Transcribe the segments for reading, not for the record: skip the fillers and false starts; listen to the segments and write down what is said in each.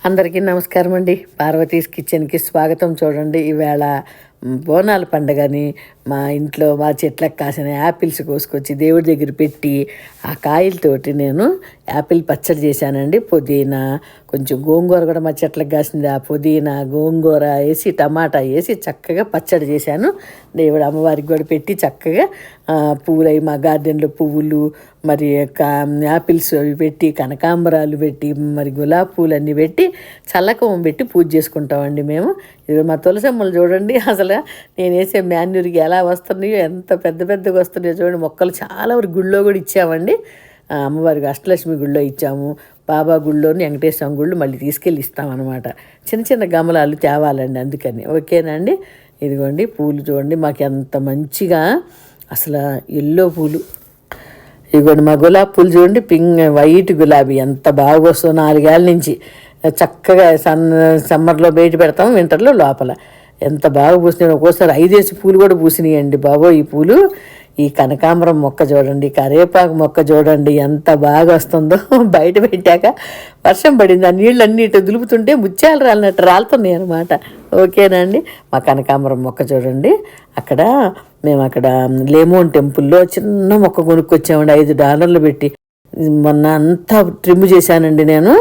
అందరికీ నమస్కారం అండి. పార్వతీస్ కిచెన్కి స్వాగతం. చూడండి, ఈవేళ బోనాల పండుగని మా ఇంట్లో మా చెట్లకు కాసిన యాపిల్స్ కోసుకొచ్చి దేవుడి దగ్గర పెట్టి ఆ కాయలతోటి నేను యాపిల్ పచ్చడి చేశానండి. పుదీనా, కొంచెం గోంగూర కూడా మా చెట్లకు కాసింది. ఆ పుదీనా గోంగూర వేసి టమాటా వేసి చక్కగా పచ్చడి చేశాను. దేవుడు అమ్మవారికి కూడా పెట్టి చక్కగా పువ్వులు అవి మా గార్డెన్లో పువ్వులు, మరి యాపిల్స్ అవి పెట్టి, కనకాంబరాలు పెట్టి, మరి గులాబీ పూలు అన్నీ పెట్టి చల్లకవం పెట్టి పూజ చేసుకుంటామండి మేము. ఇది మా తులసమ్మలు చూడండి, అసలు నేను వేసే మాన్యూర్కి ఎలా వస్తున్నాయో, ఎంత పెద్ద పెద్దగా వస్తున్నాయో చూడండి. మొక్కలు చాలా వరకు గుళ్ళో కూడా ఇచ్చామండి. అమ్మవారికి అష్టలక్ష్మి గుళ్ళో ఇచ్చాము, బాబా గుళ్ళోని వెంకటేశ్వర గుళ్ళు మళ్ళీ తీసుకెళ్ళి ఇస్తామన్నమాట. చిన్న చిన్న గమలాలు తేవాలండి, అందుకని. ఓకేనండి. ఇదిగోండి పూలు చూడండి, మాకు ఎంత మంచిగా అసలు ఎల్లో పూలు. ఇదిగోండి మా గులాబీ పూలు చూడండి, వైట్ గులాబీ ఎంత బాగా వస్తుందో. 4 ఏళ్ళ నుంచి చక్కగా సమ్మర్లో బయట పెడతాము, వింటర్లో లోపల. ఎంత బాగా పూసినాయి. ఒక్కోసారి 5 పూలు కూడా పూసినాయండి బాబో. ఈ పూలు, ఈ కనకాంబరం మొక్క చూడండి, కరివేపాకు మొక్క చూడండి ఎంత బాగా వస్తుందో. బయట పెట్టాక వర్షం పడింది, ఆ నీళ్ళన్నీ ఇటు దులుపుతుంటే ముత్యాలు రాలినట్టు రాలుతున్నాయి అనమాట. ఓకేనండి. మా కనకాంబరం మొక్క చూడండి. మేము అక్కడ లేమోన్ టెంపుల్లో చిన్న మొక్క కొనుక్కొచ్చామండి, $5 పెట్టి. మొన్న అంతా ట్రిమ్ చేశానండి నేను.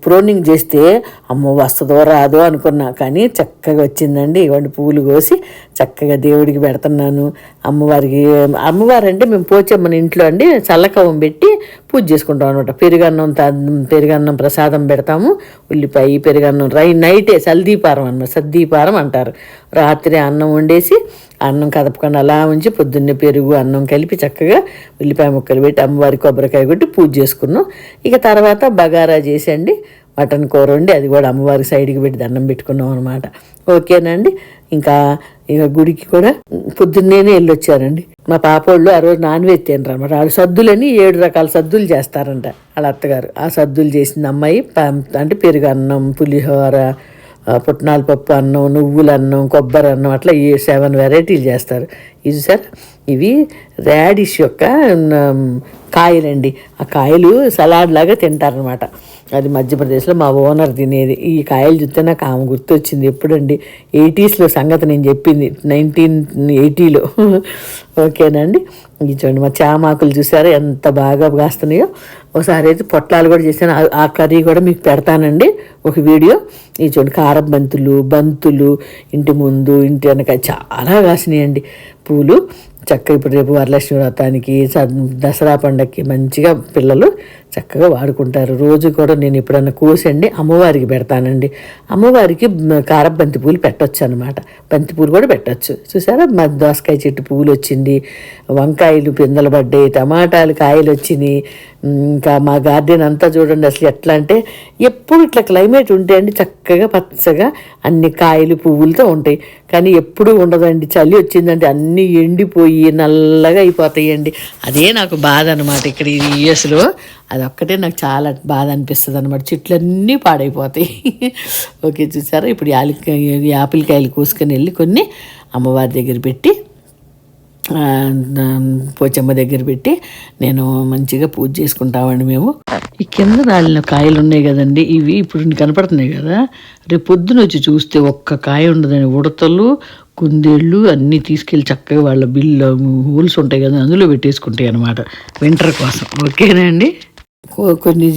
ప్రోనింగ్ చేస్తే అమ్మో వస్తుందో రాదో అనుకున్నా, కానీ చక్కగా వచ్చిందండి. ఇవ్వండి పూలు కోసి చక్కగా దేవుడికి పెడుతున్నాను. అమ్మవారు అంటే మేము పోచమ్మని ఇంట్లో అండి చల్లకవం పెట్టి పూజ చేసుకుంటాం అనమాట. పెరుగన్నం ప్రసాదం పెడతాము. ఉల్లిపాయ పెరుగన్నం నైటే సద్దీపారం అనమాట, సద్దీపారం అంటారు. రాత్రి అన్నం వండేసి అన్నం కదపకుండా అలా ఉంచి పొద్దున్నే పెరుగు అన్నం కలిపి చక్కగా ఉల్లిపాయ ముక్కలు పెట్టి అమ్మవారికి కొబ్బరికాయ కొట్టి పూజ చేసుకున్నాం. ఇక తర్వాత బగారా చేసండి, మటన్ కూర వండి అది కూడా అమ్మవారి సైడ్కి పెట్టి దండం పెట్టుకున్నాం అనమాట. ఓకేనండి. ఇక గుడికి కూడా పొద్దున్నేనే వెళ్ళొచ్చారండి. మా పాపోళ్ళు ఆ రోజు నాన్ వెజ్ తినరు అనమాట. వాళ్ళు సద్దులని 7 రకాల సద్దులు చేస్తారంట వాళ్ళ అత్తగారు. ఆ సద్దులు చేసింది అమ్మాయి. అంటే పెరుగు అన్నం, పులిహోర, పుట్నాల పప్పు అన్నం, నువ్వుల అన్నం, కొబ్బరి అన్నం, అట్లా 7 వెరైటీలు చేస్తారు. ఇది సార్, ఇవి రాడిష్ యొక్క కాయలండి. ఆ కాయలు సలాడ్ లాగా తింటారనమాట. అది మధ్యప్రదేశ్లో మా ఓనర్ తినేది. ఈ కాయలు చూస్తే నాకు ఆమె గుర్తొచ్చింది. ఎప్పుడండి 80s సంగతి నేను చెప్పింది, 1980లో. ఓకేనండి. ఇది చూడండి మా చామాకులు చూసారా ఎంత బాగా కాస్తున్నాయో. ఒకసారి అయితే పొట్లాలు కూడా చేశాను, ఆ కర్రీ కూడా మీకు పెడతానండి ఒక వీడియో. ఇది చూడండి కారం బంతులు ఇంటి ముందు ఇంటి వెనక చాలా కాసినాయండి పూలు. చక్కగా ఇప్పుడు రేపు వరలక్ష్మి వ్రతానికి, దసరా పండగకి మంచిగా పిల్లలు చక్కగా వాడుకుంటారు. రోజు కూడా నేను ఎప్పుడన్నా కోసండి అమ్మవారికి పెడతానండి. అమ్మవారికి బంతి పూలు పెట్టచ్చు అనమాట. బంతి పూలు కూడా పెట్టచ్చు. చూసారా, మా దోసకాయ చెట్టు పూలు వచ్చింది, వంకాయలు పిందెలు పడ్డాయి, టమాటాలు కాయలు వచ్చినాయి. ఇంకా మా గార్డెన్ అంతా చూడండి అసలు ఎట్లా అంటే ఎప్పుడు ఇట్లా క్లైమేట్ ఉంటాయండి, చక్కగా పచ్చగా అన్ని కాయలు పువ్వులతో ఉంటాయి. కానీ ఎప్పుడు ఉండదండి, చలి వచ్చిందంటే అన్నీ ఎండిపోయి నల్లగా అయిపోతాయండి. అదే నాకు బాధ అనమాట. ఇక్కడ ఈ యూఎస్లో అదొక్కటే నాకు చాలా బాధ అనిపిస్తుంది అనమాట. చెట్లన్నీ పాడైపోతాయి. ఓకే, చూసారా. ఇప్పుడు యాపిల్ కాయలు కోసుకొని వెళ్ళి కొన్ని అమ్మవారి దగ్గర పెట్టి, పోచమ్మ దగ్గర పెట్టి నేను మంచిగా పూజ చేసుకుంటామండి మేము. ఈ కింద రాలిన కాయలు ఉన్నాయి కదండి, ఇవి ఇప్పుడు కనపడుతున్నాయి కదా. రేపు పొద్దున వచ్చి చూస్తే ఒక్క కాయ ఉండదని ఉడతలు, కుందేళ్ళు అన్నీ తీసుకెళ్ళి చక్కగా వాళ్ళ హోల్స్ ఉంటాయి కదా, అందులో పెట్టేసుకుంటాయి అనమాట వింటర్ కోసం. ఓకేనా అండి.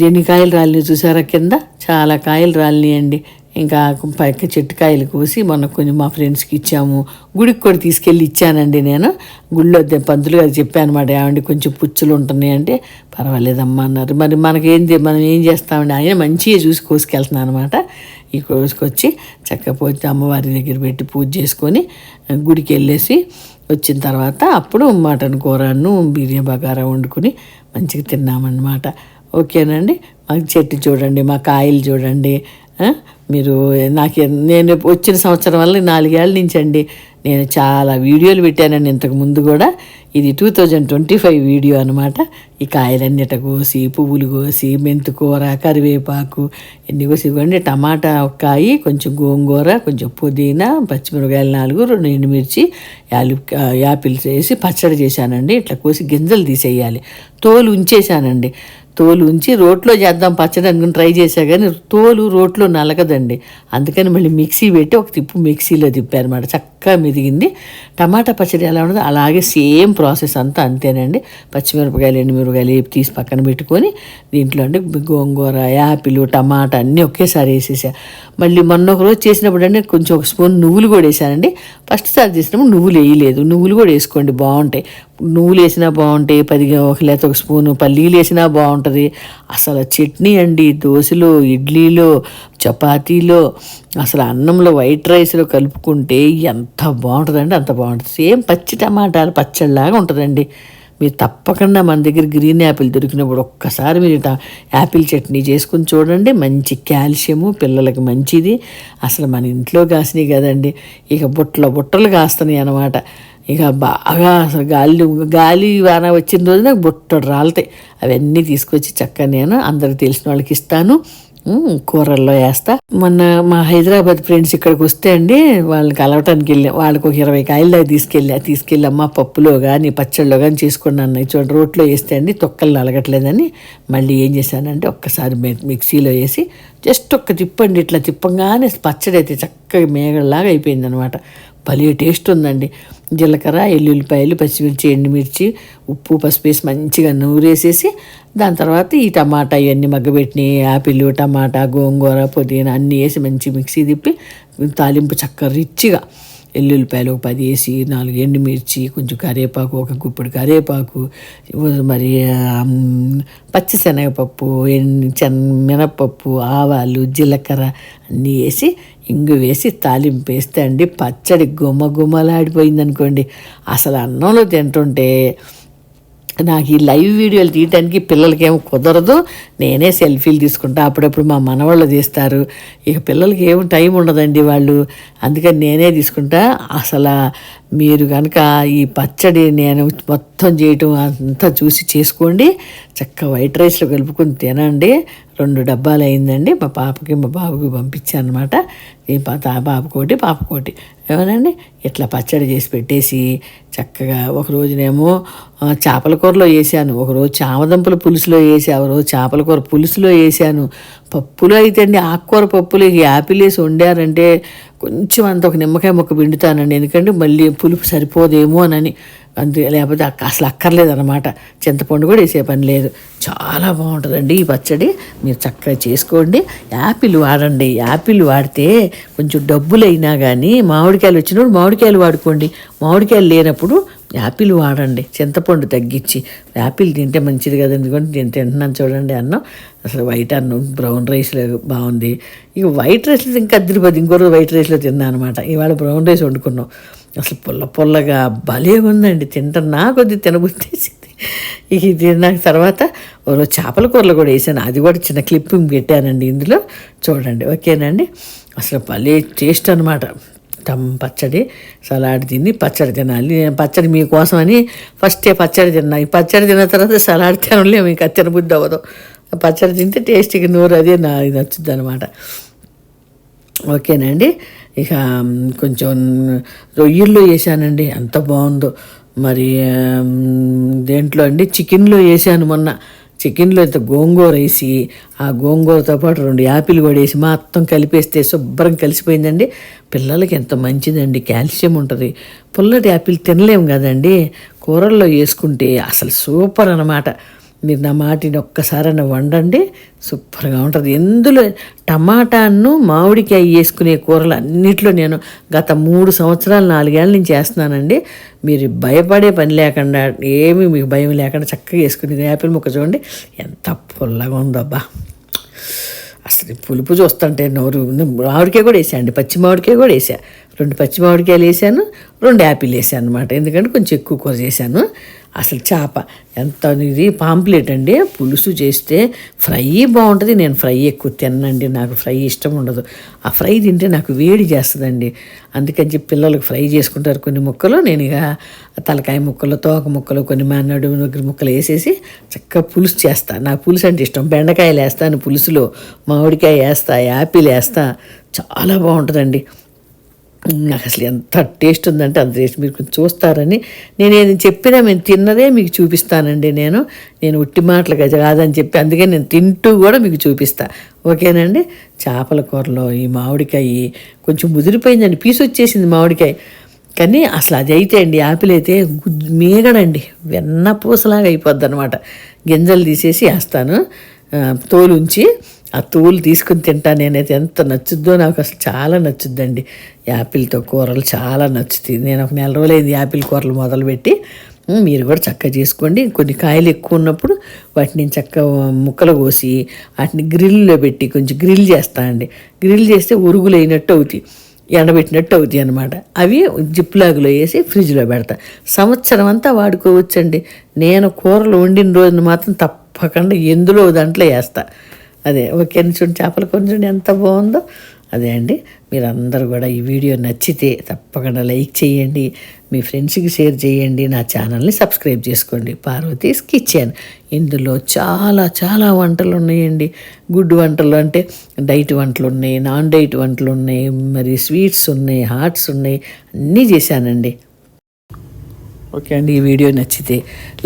ఎన్ని కాయలు రాలినాయి చూసారా, కింద చాలా కాయలు రాలినాయండి. ఇంకా పైకి చెట్టు కాయలు కోసి మొన్న కొంచెం మా ఫ్రెండ్స్కి ఇచ్చాము. గుడికి కూడా తీసుకెళ్ళి ఇచ్చానండి నేను. గుళ్ళో పంతులు గారు చెప్పాను అనమాట, ఏమండి కొంచెం పుచ్చులు ఉంటున్నాయి అంటే, పర్వాలేదమ్మా అన్నారు. మరి మనం ఏం చేస్తామండి, ఆయన మంచిగా చూసి కోసుకెళ్తున్నాను అనమాట. ఈ కోసుకొచ్చి చక్కగా పోతే అమ్మవారి దగ్గర పెట్టి పూజ చేసుకొని గుడికి వెళ్ళేసి వచ్చిన తర్వాత అప్పుడు మటన్ కూరను బిర్యానీ బగారా వండుకొని మంచిగా తిన్నామన్నమాట. ఓకేనండి. మా చెట్టు చూడండి, మా కాయలు చూడండి. నేను వచ్చిన సంవత్సరం వల్ల 4 ఏళ్ళ నుంచి అండి నేను చాలా వీడియోలు పెట్టానండి ఇంతకు ముందు కూడా. ఇది 2025 వీడియో అనమాట. ఈ కాయలన్నిట కోసి, పువ్వులు కోసి, మెంతుకూర, కరివేపాకు ఎన్ని కోసి ఇవ్వండి. టమాటా కాయ, కొంచెం గోంగూర, కొంచెం పుదీనా, పచ్చిమిరపకాయలు 4, 2 ఎండుమిర్చి, యాపిల్స్ వేసి పచ్చడి చేశానండి. ఇట్లా కోసి గింజలు తీసేయాలి, తోలు ఉంచేసానండి. తోలు ఉంచి రోట్లో చేద్దాం పచ్చడి అనుకుని ట్రై చేశా కానీ తోలు రోట్లో నలగదండి. అందుకని మళ్ళీ మిక్సీ పెట్టి ఒక తిప్పు మిక్సీలో తిప్పారన్నమాట. చక్కగా మెదిగింది. టమాటా పచ్చడి ఎలా ఉండదో అలాగే సేమ్ ప్రాసెస్ అంతా అంతేనండి. పచ్చిమిరపకాయలు ఎండుమిరపకాయలు వేపి తీసి పక్కన పెట్టుకొని దీంట్లో అంటే గోంగూర, యాపిల్, టమాటా అన్నీ ఒకేసారి వేసేసా. మళ్ళీ మొన్న ఒక రోజు చేసినప్పుడు అంటే కొంచెం ఒక స్పూన్ నువ్వులు కూడా వేసానండి. ఫస్ట్ సారి చేసినప్పుడు నువ్వులు వేయలేదు. నువ్వులు కూడా వేసుకోండి, బాగుంటాయి. నువ్వులు వేసినా బాగుంటాయి, లేకపోతే ఒక స్పూను పల్లీలు వేసినా బాగుంటుంది. అసలు చట్నీ అండి, దోశలో, ఇడ్లీలో, చపాతీలో, అసలు అన్నంలో, వైట్ రైస్లో కలుపుకుంటే ఎంత బాగుంటుందండి, అంత బాగుంటుంది. సేమ్ పచ్చి టమాటాలు పచ్చడిలాగా ఉంటుందండి. మీరు తప్పకుండా మన దగ్గర గ్రీన్ యాపిల్ దొరికినప్పుడు ఒక్కసారి మీరు యాపిల్ చట్నీ చేసుకుని చూడండి. మంచి కాల్షియము, పిల్లలకి మంచిది. అసలు మన ఇంట్లో కాసినాయి కదండి, ఇక బుట్టలు కాస్తున్నాయి అన్నమాట. ఇక బాగా అసలు గాలి వాన వచ్చిన రోజున బుట్టడు రాలుతాయి. అవన్నీ తీసుకొచ్చి చక్కగా నేను అందరికి తెలిసిన వాళ్ళకి ఇస్తాను, కూరల్లో వేస్తా. మొన్న మా హైదరాబాద్ ఫ్రెండ్స్ ఇక్కడికి వస్తే అండి వాళ్ళని కలవటానికి వెళ్ళాం. వాళ్ళకి ఒక 20 కాయల దాకా తీసుకెళ్ళి అమ్మ పప్పులో కానీ పచ్చళ్ళలో కానీ చేసుకోండి అన్న. చూడండి రోట్లో వేస్తే అండి తొక్కలు నలగట్లేదని మళ్ళీ ఏం చేశానంటే ఒక్కసారి మిక్సీలో వేసి జస్ట్ ఒక్క తిప్పండి. ఇట్లా తిప్పంగానే పచ్చడి అయితే చక్కగా మేగడలాగా అయిపోయింది అనమాట. భలే టేస్ట్ ఉందండి. జీలకర్ర, ఎల్లుల్లిపాయలు, పచ్చిమిర్చి, ఎండుమిర్చి, ఉప్పు, పసుపు వేసి మంచిగా నూరేసేసి దాని తర్వాత ఈ టమాటా ఇవన్నీ మగ్గబెట్టిన యాపిల్, టమాటా, గోంగూర, పుదీనా అన్నీ వేసి మంచి మిక్సీ తిప్పి తాలింపు చక్కగా రిచ్గా ఎల్లుల్లిపాయలు ఒక 10 వేసి 4 ఎండుమిర్చి, కొంచెం కరివేపాకు, ఒక గుప్పెడు కరివేపాకు, మరి పచ్చిశనగపప్పు, మినపప్పు, ఆవాలు, జీలకర్ర అన్నీ వేసి ఇంగు వేసి తాలింపు వేస్తే అండి పచ్చడి గుమ్మలాడిపోయింది అనుకోండి. అసలు అన్నంలో తింటుంటే నాకు ఈ లైవ్ వీడియోలు తీయటానికి పిల్లలకి ఏమో కుదరదు. నేనే సెల్ఫీలు తీసుకుంటా, అప్పుడప్పుడు మా మనవాళ్ళు తీస్తారు. ఇక పిల్లలకి ఏమో టైం ఉండదండి వాళ్ళు, అందుకని నేనే తీసుకుంటా. అసలు మీరు కనుక ఈ పచ్చడి నేను మొత్తం చేయటం అంతా చూసి చేసుకోండి. చక్కగా వైట్ రైస్లో కలుపుకొని తినండి. 2 డబ్బాలు అయిందండి. మా పాపకి మా బాబుకి పంపించాను అనమాట. పాపకోటి ఏమోనండి ఇట్లా పచ్చడి చేసి పెట్టేసి చక్కగా ఒకరోజునేమో చేపల కూరలో వేసాను, ఒకరోజు చామదుంపల పులుసులో వేసా, ఒకరోజు చేపల కూర పులుసులో వేసాను. పప్పులో అయితే అండి ఆకుకూర పప్పులు యాపిల్ వేసి వండారంటే కొంచెం అంత ఒక నిమ్మకాయ ముక్క పిండుతానండి, ఎందుకంటే మళ్ళీ పులుపు సరిపోదేమో అని. అంతే, లేకపోతే అసలు అక్కర్లేదన్నమాట. చింతపండు కూడా వేసే పని లేదు. చాలా బాగుంటుందండి ఈ పచ్చడి. మీరు చక్కగా చేసుకోండి. యాపిల్ వాడండి. యాపిల్ వాడితే కొంచెం డబ్బులైనా కానీ మామిడికాయలు వచ్చినప్పుడు మామిడికాయలు వాడుకోండి. మామిడికాయలు లేనప్పుడు యాపిల్ వాడండి, చింతపండు తగ్గించి. యాపిల్ తింటే మంచిది కదా, ఎందుకంటే నేను తింటున్నాను చూడండి అన్నం. అసలు వైట్ అన్నం బ్రౌన్ రైస్లో బాగుంది. ఇక వైట్ రైస్లో ఇంకా అద్దరిపోద్ది. ఇంకోటి వైట్ రైస్లో తిన్నాను అనమాట. ఇవాళ బ్రౌన్ రైస్ వండుకున్నాం. అసలు పుల్లగా భలే ఉందండి. తింటున్నా కొద్ది తినబుద్ధేసింది. ఇక తిన్నాక తర్వాత ఓ చేపల కూరలు కూడా వేసాను. అది కూడా చిన్న క్లిప్పింగ్ పెట్టానండి ఇందులో, చూడండి. ఓకేనండి. అసలు భలే టేస్ట్ అనమాట. పచ్చడి సలాడ్ పచ్చడి తినాలి. పచ్చడి మీకోసమని ఫస్టే పచ్చడి తిన్నా. ఈ పచ్చడి తిన్న తర్వాత సలాడ్ తినలేము, ఇంకా తినబుద్ధి అవ్వదు. పచ్చడి తింటే టేస్ట్కి నోరు అదే నచ్చుద్ది అనమాట. ఓకేనండి. ఇక కొంచెం రొయ్యల్లో వేసానండి, ఎంత బాగుందో. మరి దేంట్లో అండి చికెన్లో వేసాను మొన్న. చికెన్లో ఇంత గోంగూర వేసి ఆ గోంగూరతో పాటు 2 యాపిల్ కూడా వేసి మొత్తం కలిపేస్తే శుభ్రం కలిసిపోయిందండి. పిల్లలకి ఎంత మంచిదండి, కాల్షియం ఉంటుంది. పుల్లటి యాపిల్ తినలేము కదండి, కూరల్లో వేసుకుంటే అసలు సూపర్ అన్నమాట. మీరు నా మాటిని ఒక్కసారైనా వండండి, సూపర్గా ఉంటుంది. ఎందులో టమాటాను మామిడికాయ వేసుకునే కూరలు అన్నిట్లో నేను గత 3 సంవత్సరాలు 4 ఏళ్ళ నుంచి చేస్తున్నానండి. మీరు భయపడే పని లేకుండా, ఏమీ మీకు భయం లేకుండా చక్కగా వేసుకునేది. యాపిల్ ముక్క చూడండి ఎంత పుల్లగా ఉందబ్బా. అసలు పులుపు చూస్తుంటే నోరు. మామిడికాయ కూడా వేసాను, పచ్చి మామిడికాయ కూడా వేసా. 2 పచ్చి మామిడికాయలు వేసాను, 2 యాపిల్ వేసాను అనమాట. ఎందుకంటే కొంచెం ఎక్కువ కూర చేశాను. అసలు చేప ఎంత ఇది పాంప్లెట్ అండి. పులుసు చేస్తే ఫ్రై బాగుంటుంది. నేను ఫ్రై ఎక్కువ తినండి, నాకు ఫ్రై ఇష్టం ఉండదు. ఆ ఫ్రై తింటే నాకు వేడి చేస్తుందండి. అందుకని చెప్పి పిల్లలకు ఫ్రై చేసుకుంటారు కొన్ని ముక్కలు. నేను ఇక తలకాయ ముక్కలు, తోక ముక్కలు, కొన్ని నడుము దగ్గర ముక్కలు వేసేసి చక్కగా పులుసు చేస్తాను. నాకు పులుసు అంటే ఇష్టం. బెండకాయలు వేస్తాను పులుసులో, మామిడికాయ వేస్తా, యాపిల్ వేస్తా, చాలా బాగుంటుందండి. నాకు అసలు ఎంత టేస్ట్ ఉందంటే అంత టేస్ట్ మీరు కొంచెం చూస్తారని నేను చెప్పినా మేము తిన్నదే మీకు చూపిస్తానండి. నేను ఉట్టి మాటలు కాదని చెప్పి అందుకే నేను తింటూ కూడా మీకు చూపిస్తా. ఓకేనండి. చేపల కూరలో ఈ మామిడికాయ కొంచెం ముదిరిపోయిందండి, పీసు వచ్చేసింది మామిడికాయ. కానీ అసలు అది అయితే అండి యాపిల్ అయితే మేగడండి, వెన్న పూసలాగా అయిపోద్ది అనమాట. గింజలు తీసేసి వేస్తాను, తోలు ఉంచి ఆ తోలు తీసుకుని తింటా. నేనైతే ఎంత నచ్చుద్దో, నాకు అసలు చాలా నచ్చుద్దండి. యాపిల్తో కూరలు చాలా నచ్చుతుంది. నేను ఒక 4 రోజులైంది యాపిల్ కూరలు మొదలుపెట్టి. మీరు కూడా చక్కగా చేసుకోండి. కొన్ని కాయలు ఎక్కువ ఉన్నప్పుడు వాటిని చక్కగా ముక్కలు కోసి వాటిని గ్రిల్లో పెట్టి కొంచెం గ్రిల్ చేస్తా అండి. గ్రిల్ చేస్తే ఉరుగులు అయినట్టు అవుతాయి, ఎండబెట్టినట్టు అవుతాయి అనమాట. అవి జిప్లాగులో వేసి ఫ్రిడ్జ్లో పెడతా. సంవత్సరం అంతా వాడుకోవచ్చండి. నేను కూరలు వండిన రోజున మాత్రం తప్పకుండా ఎందులో దాంట్లో వేస్తా. అదే ఓకే చూడండి, చేపల కూర చూడండి ఎంత బాగుందో. అదే అండి, మీరందరూ కూడా ఈ వీడియో నచ్చితే తప్పకుండా లైక్ చేయండి, మీ ఫ్రెండ్స్కి షేర్ చేయండి, నా ఛానల్ని సబ్స్క్రైబ్ చేసుకోండి. పార్వతీస్ కిచెన్. ఇందులో చాలా చాలా వంటలు ఉన్నాయండి. గుడ్ వంటలు అంటే డైట్ వంటలు ఉన్నాయి, నాన్ డైట్ వంటలు ఉన్నాయి, మరి స్వీట్స్ ఉన్నాయి, హాట్స్ ఉన్నాయి, అన్నీ చేశానండి. ఓకే అండి, ఈ వీడియో నచ్చితే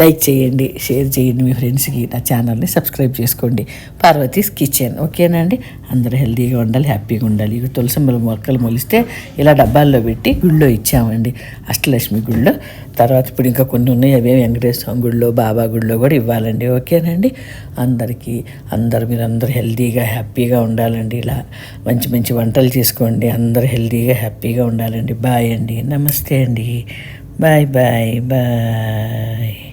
లైక్ చేయండి, షేర్ చేయండి, మీ ఫ్రెండ్స్కి నా ఛానల్ని సబ్స్క్రైబ్ చేసుకోండి. పార్వతీస్ కిచెన్. ఓకేనా అండి. అందరూ హెల్తీగా ఉండాలి, హ్యాపీగా ఉండాలి. ఇవి తులసమ్మల మొక్కలు మొలిస్తే ఇలా డబ్బాల్లో పెట్టి గుళ్ళో ఇచ్చామండి, అష్టలక్ష్మి గుళ్ళో. తర్వాత ఇప్పుడు ఇంకా కొన్ని ఉన్నాయి, అవే వెంకటేశ్వర స్వామి గుళ్ళో, బాబా గుళ్ళో కూడా ఇవ్వాలండి. ఓకేనండి. మీరందరూ హెల్తీగా హ్యాపీగా ఉండాలండి. ఇలా మంచి మంచి వంటలు చేసుకోండి. అందరూ హెల్తీగా హ్యాపీగా ఉండాలండి. బాయ్ అండి, నమస్తే అండి. Bye bye bye.